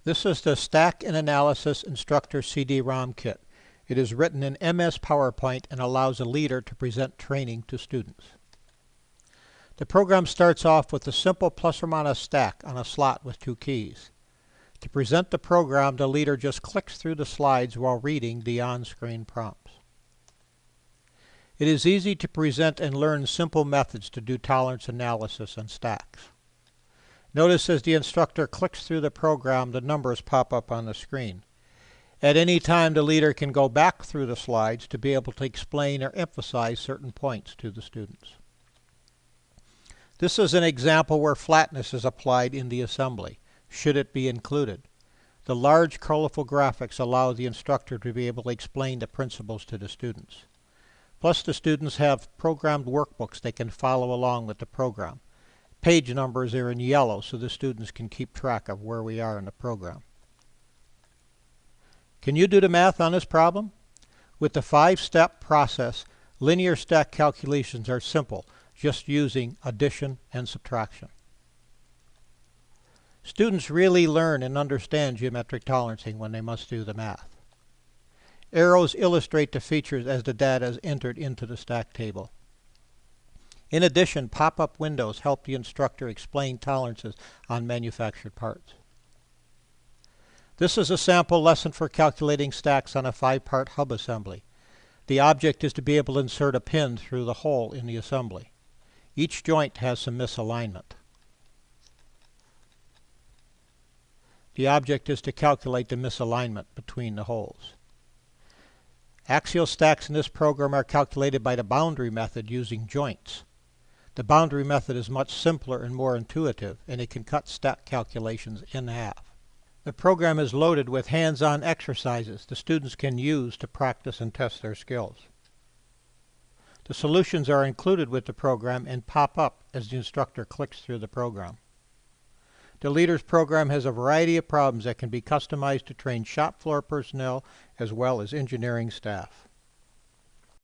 This is the Stack and Analysis Instructor CD-ROM kit. It is written in MS PowerPoint and allows a leader to present training to students. The program starts off with a simple plus or minus stack on a slot with two keys. To present the program, the leader just clicks through the slides while reading the on-screen prompts. It is easy to present and learn simple methods to do tolerance analysis on stacks. Notice as the instructor clicks through the program, the numbers pop up on the screen. At any time, the leader can go back through the slides to be able to explain or emphasize certain points to the students. This is an example where flatness is applied in the assembly, should it be included. The large, colorful graphics allow the instructor to be able to explain the principles to the students. Plus, the students have programmed workbooks they can follow along with the program. Page numbers are in yellow so the students can keep track of where we are in the program. Can you do the math on this problem? With the 5-step process, linear stack calculations are simple, just using addition and subtraction. Students really learn and understand geometric tolerancing when they must do the math. Arrows illustrate the features as the data is entered into the stack table. In addition, pop-up windows help the instructor explain tolerances on manufactured parts. This is a sample lesson for calculating stacks on a 5-part hub assembly. The object is to be able to insert a pin through the hole in the assembly. Each joint has some misalignment. The object is to calculate the misalignment between the holes. Axial stacks in this program are calculated by the boundary method using joints. The boundary method is much simpler and more intuitive, and it can cut stack calculations in half. The program is loaded with hands-on exercises the students can use to practice and test their skills. The solutions are included with the program and pop up as the instructor clicks through the program. The Leader's program has a variety of problems that can be customized to train shop floor personnel as well as engineering staff.